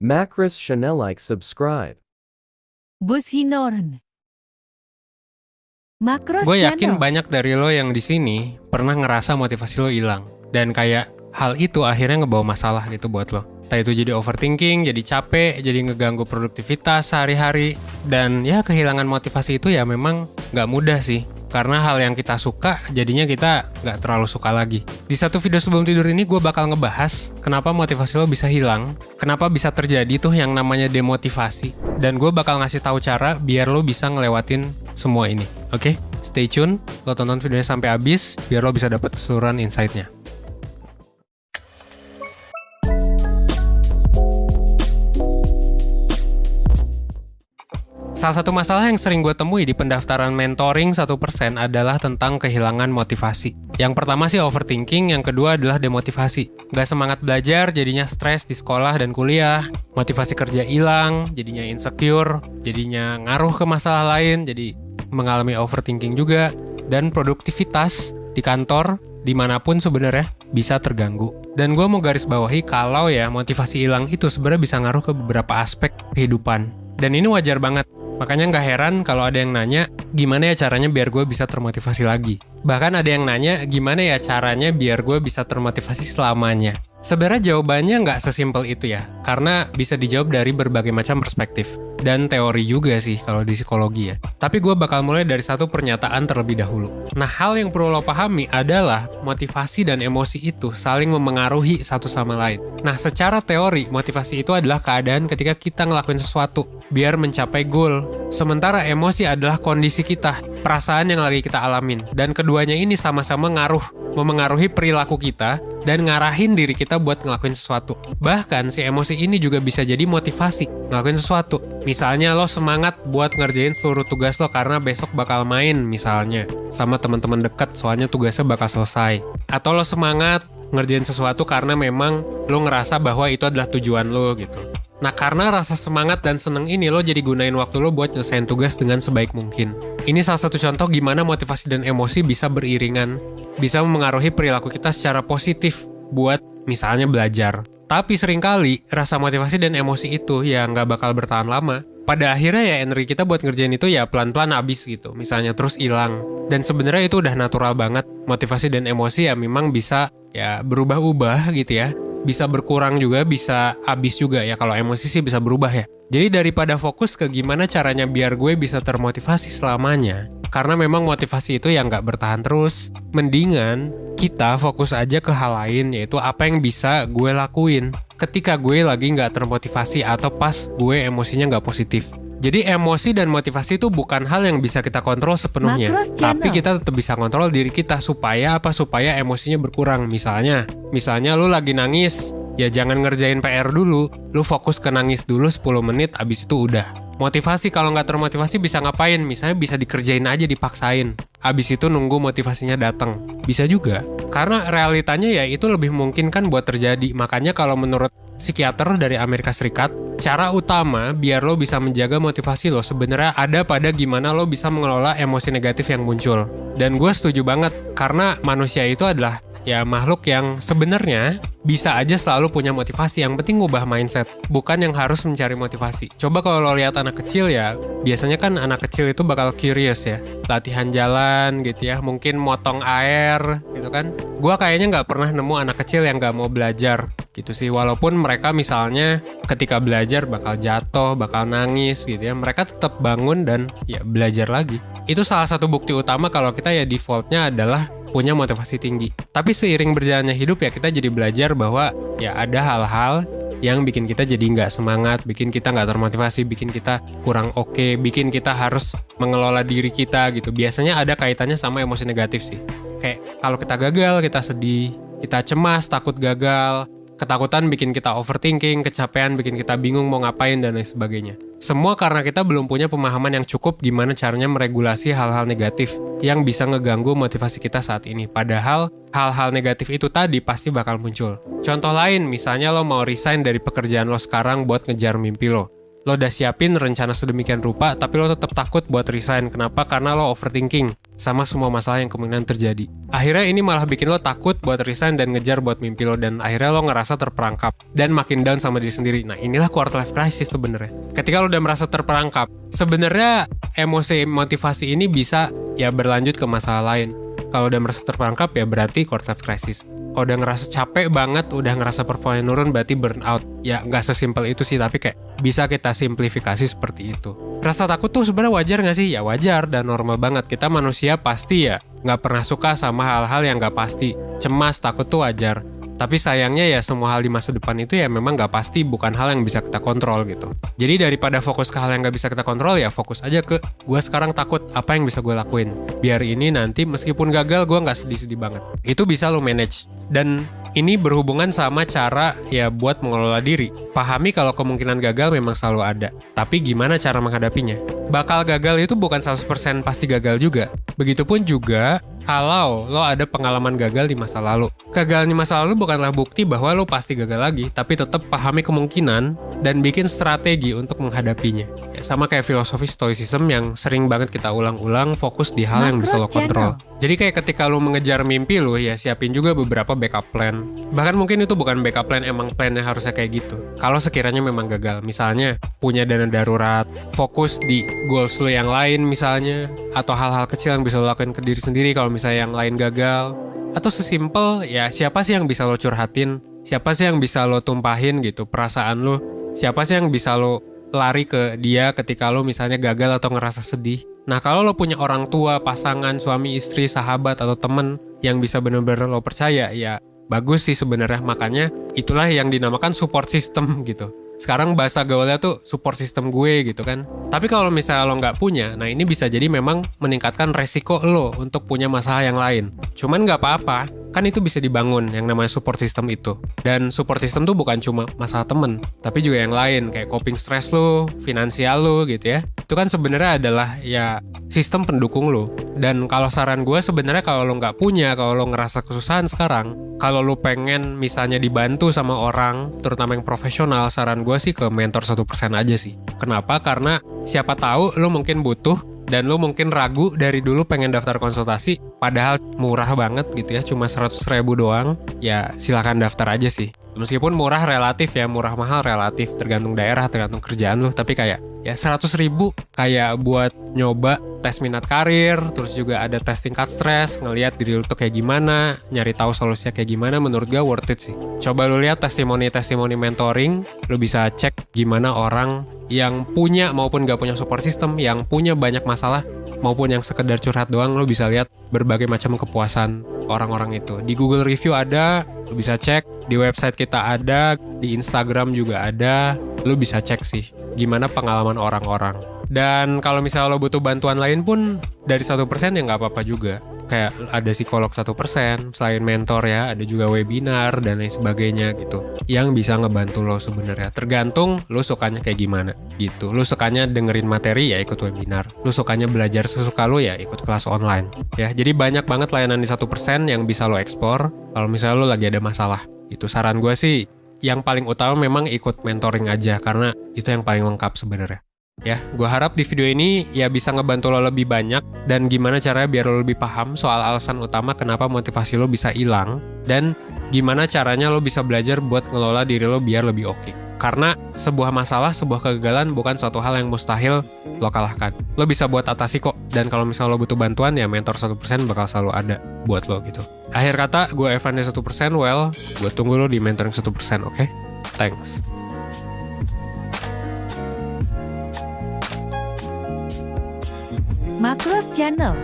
Macros Chanel subscribe. Businorn. Macros Gue yakin Channel. banyak dari lo yang di sini pernah ngerasa motivasi lo hilang. Dan kayak hal itu akhirnya ngebawa masalah gitu buat lo. Entah itu jadi overthinking, jadi capek, jadi ngeganggu produktivitas sehari-hari. Dan ya kehilangan motivasi itu ya memang nggak mudah sih. Karena hal yang kita suka, jadinya kita nggak terlalu suka lagi. Di satu video sebelum tidur ini gue bakal ngebahas kenapa motivasi lo bisa hilang, kenapa bisa terjadi tuh yang namanya demotivasi, dan gue bakal ngasih tahu cara biar lo bisa ngelewatin semua ini. Oke? Stay tune, lo tonton videonya sampai habis, biar lo bisa dapat keseluruhan insight-nya. Salah satu masalah yang sering gue temui di pendaftaran mentoring 1% adalah tentang kehilangan motivasi. Yang pertama sih overthinking, yang kedua adalah demotivasi. Gak semangat belajar, jadinya stres di sekolah dan kuliah. Motivasi kerja hilang, jadinya insecure, jadinya ngaruh ke masalah lain, jadi mengalami overthinking juga. Dan produktivitas di kantor, dimanapun sebenarnya, bisa terganggu. Dan gue mau garis bawahi kalau ya motivasi hilang itu sebenarnya bisa ngaruh ke beberapa aspek kehidupan. Dan ini wajar banget. Makanya nggak heran kalau ada yang nanya, gimana ya caranya biar gue bisa termotivasi lagi? Bahkan ada yang nanya, gimana ya caranya biar gue bisa termotivasi selamanya? Sebenarnya jawabannya nggak sesimpel itu ya, karena bisa dijawab dari berbagai macam perspektif. Dan teori juga sih kalau di psikologi ya. Tapi gue bakal mulai dari satu pernyataan terlebih dahulu. Nah, hal yang perlu lo pahami adalah motivasi dan emosi itu saling memengaruhi satu sama lain. Nah, secara teori, motivasi itu adalah keadaan ketika kita ngelakuin sesuatu biar mencapai goal. Sementara emosi adalah kondisi kita, perasaan yang lagi kita alamin. Dan keduanya ini sama-sama memengaruhi perilaku kita dan ngarahin diri kita buat ngelakuin sesuatu. Bahkan si emosi ini juga bisa jadi motivasi ngelakuin sesuatu. Misalnya lo semangat buat ngerjain seluruh tugas lo karena besok bakal main misalnya sama teman-teman dekat soalnya tugasnya bakal selesai. Atau lo semangat ngerjain sesuatu karena memang lo ngerasa bahwa itu adalah tujuan lo gitu. Nah, karena rasa semangat dan seneng ini lo jadi gunain waktu lo buat nyelesain tugas dengan sebaik mungkin. Ini salah satu contoh gimana motivasi dan emosi bisa beriringan, bisa memengaruhi perilaku kita secara positif buat misalnya belajar. Tapi seringkali rasa motivasi dan emosi itu ya nggak bakal bertahan lama. Pada akhirnya ya energi kita buat ngerjain itu ya pelan-pelan habis gitu, misalnya terus hilang. Dan sebenarnya itu udah natural banget. Motivasi dan emosi ya memang bisa ya berubah-ubah gitu ya. Bisa berkurang juga, bisa habis juga ya. Kalau emosi sih bisa berubah ya. Jadi daripada fokus ke gimana caranya biar gue bisa termotivasi selamanya, karena memang motivasi itu yang nggak bertahan terus, mendingan kita fokus aja ke hal lain, yaitu apa yang bisa gue lakuin ketika gue lagi nggak termotivasi atau pas gue emosinya nggak positif. Jadi emosi dan motivasi itu bukan hal yang bisa kita kontrol sepenuhnya. Tapi kita tetap bisa kontrol diri kita supaya apa? Supaya emosinya berkurang. Misalnya lu lagi nangis, ya jangan ngerjain PR dulu. Lu fokus ke nangis dulu 10 menit, abis itu udah. Motivasi kalau nggak termotivasi bisa ngapain? Misalnya bisa dikerjain aja, dipaksain. Abis itu nunggu motivasinya datang. Bisa juga. Karena realitanya ya itu lebih mungkin kan buat terjadi. Makanya kalau menurut psikiater dari Amerika Serikat, cara utama biar lo bisa menjaga motivasi lo sebenarnya ada pada gimana lo bisa mengelola emosi negatif yang muncul. Dan gue setuju banget karena manusia itu adalah ya makhluk yang sebenarnya bisa aja selalu punya motivasi. Yang penting ngubah mindset, bukan yang harus mencari motivasi. Coba kalau lo lihat anak kecil ya, biasanya kan anak kecil itu bakal curious ya, latihan jalan gitu ya, mungkin motong air gitu kan. Gua kayaknya nggak pernah nemu anak kecil yang nggak mau belajar gitu sih. Walaupun mereka misalnya ketika belajar bakal jatuh, bakal nangis gitu ya, mereka tetap bangun dan ya belajar lagi. Itu salah satu bukti utama kalau kita ya defaultnya adalah punya motivasi tinggi. Tapi seiring berjalannya hidup ya kita jadi belajar bahwa ya ada hal-hal yang bikin kita jadi nggak semangat, bikin kita nggak termotivasi, bikin kita kurang oke, bikin kita harus mengelola diri kita gitu. Biasanya ada kaitannya sama emosi negatif sih. Kayak kalau kita gagal, kita sedih, kita cemas, takut gagal, ketakutan bikin kita overthinking, kecapean bikin kita bingung mau ngapain dan lain sebagainya. Semua karena kita belum punya pemahaman yang cukup gimana caranya meregulasi hal-hal negatif yang bisa ngeganggu motivasi kita saat ini. Padahal hal-hal negatif itu tadi pasti bakal muncul. Contoh lain, misalnya lo mau resign dari pekerjaan lo sekarang buat ngejar mimpi lo. Lo udah siapin rencana sedemikian rupa, tapi lo tetap takut buat resign. Kenapa? Karena lo overthinking. sama semua masalah yang kemungkinan terjadi. Akhirnya ini malah bikin lo takut buat resign dan ngejar buat mimpi lo, dan akhirnya lo ngerasa terperangkap dan makin down sama diri sendiri. Nah, inilah quarter life crisis sebenarnya. Ketika lo udah merasa terperangkap, sebenarnya emosi motivasi ini bisa ya berlanjut ke masalah lain. Kalau udah merasa terperangkap ya berarti quarter life crisis. Kalau udah ngerasa capek banget, udah ngerasa performanya nurun, berarti burnout. Ya nggak sesimpel itu sih, tapi kayak bisa kita simplifikasi seperti itu. Rasa takut tuh sebenarnya wajar nggak sih? Ya wajar dan normal banget. Kita manusia pasti ya nggak pernah suka sama hal-hal yang nggak pasti. Cemas, takut tuh wajar. Tapi sayangnya ya semua hal di masa depan itu ya memang nggak pasti, bukan hal yang bisa kita kontrol gitu. Jadi daripada fokus ke hal yang nggak bisa kita kontrol, ya fokus aja ke gue sekarang takut, apa yang bisa gue lakuin. Biar ini nanti meskipun gagal gue nggak sedih-sedih banget. Itu bisa lo manage. Dan ini berhubungan sama cara ya buat mengelola diri. Pahami kalau kemungkinan gagal memang selalu ada. Tapi gimana cara menghadapinya? Bakal gagal itu bukan 100% pasti gagal juga. Begitupun juga kalau lo ada pengalaman gagal di masa lalu. Kegagalan di masa lalu bukanlah bukti bahwa lo pasti gagal lagi, tapi tetap pahami kemungkinan dan bikin strategi untuk menghadapinya. Ya, sama kayak filosofi stoicism yang sering banget kita ulang-ulang, fokus di hal yang bisa lo kontrol. Jadi kayak ketika lo mengejar mimpi lo, ya siapin juga beberapa backup plan. Bahkan mungkin itu bukan backup plan, emang plannya harusnya kayak gitu. Kalau sekiranya memang gagal, misalnya punya dana darurat, fokus di goals lo yang lain misalnya, atau hal-hal kecil yang bisa lo lakuin ke diri sendiri kalau misalnya yang lain gagal. Atau sesimpel, ya siapa sih yang bisa lo curhatin? Siapa sih yang bisa lo tumpahin gitu perasaan lo? Siapa sih yang bisa lo lari ke dia ketika lo misalnya gagal atau ngerasa sedih? Nah, kalau lo punya orang tua, pasangan, suami, istri, sahabat, atau temen yang bisa bener-bener lo percaya, ya bagus sih sebenarnya. Makanya itulah yang dinamakan support system gitu. Sekarang bahasa gaulnya tuh support system gue gitu kan. Tapi kalau misalnya lo nggak punya, nah ini bisa jadi memang meningkatkan resiko lo untuk punya masalah yang lain. Cuman nggak apa-apa, kan itu bisa dibangun yang namanya support system itu. Dan support system tuh bukan cuma masalah temen, tapi juga yang lain kayak coping stress lo, finansial lo gitu ya. Itu kan sebenarnya adalah ya sistem pendukung lo. Dan kalau saran gue sebenarnya kalau lo nggak punya, kalau lo ngerasa kesusahan sekarang, kalau lo pengen misalnya dibantu sama orang, terutama yang profesional, saran gue sih ke mentor 1% aja sih. Kenapa? Karena siapa tahu lo mungkin butuh dan lo mungkin ragu dari dulu pengen daftar konsultasi, padahal murah banget gitu ya, cuma 100.000 doang, ya silakan daftar aja sih. Meskipun murah relatif ya, murah mahal relatif, tergantung daerah, tergantung kerjaan lo, tapi kayak ya 100.000 kayak buat nyoba tes minat karir, terus juga ada tes tingkat stres, ngelihat diri lo tuh kayak gimana, nyari tahu solusinya kayak gimana, menurut gue worth it sih. Coba lo lihat testimoni-testimoni mentoring, lo bisa cek gimana orang yang punya maupun gak punya support system, yang punya banyak masalah maupun yang sekedar curhat doang, lo bisa lihat berbagai macam kepuasan orang-orang itu. Di Google Review ada, lo bisa cek, di website kita ada, di Instagram juga ada, lo bisa cek sih gimana pengalaman orang-orang. Dan kalau misalnya lo butuh bantuan lain pun dari 1% ya nggak apa-apa juga. Kayak ada psikolog 1%, selain mentor ya, ada juga webinar dan lain sebagainya gitu. Yang bisa ngebantu lo sebenarnya. Tergantung lo sukanya kayak gimana gitu. Lo sukanya dengerin materi ya ikut webinar. Lo sukanya belajar sesuka lo ya ikut kelas online. Ya, jadi banyak banget layanan di 1% yang bisa lo eksplor kalau misalnya lo lagi ada masalah. Itu saran gue sih, yang paling utama memang ikut mentoring aja karena itu yang paling lengkap sebenarnya. Ya, gue harap di video ini ya bisa ngebantu lo lebih banyak dan gimana caranya biar lo lebih paham soal alasan utama kenapa motivasi lo bisa hilang dan gimana caranya lo bisa belajar buat ngelola diri lo biar lebih oke. Karena sebuah masalah, sebuah kegagalan bukan suatu hal yang mustahil lo kalahkan. Lo bisa buat atasi kok, dan kalau misalnya lo butuh bantuan ya mentor 1% bakal selalu ada buat lo gitu. Akhir kata, gue Evan 1%, well, gue tunggu lo di mentoring 1%, oke? Thanks. Macros Channel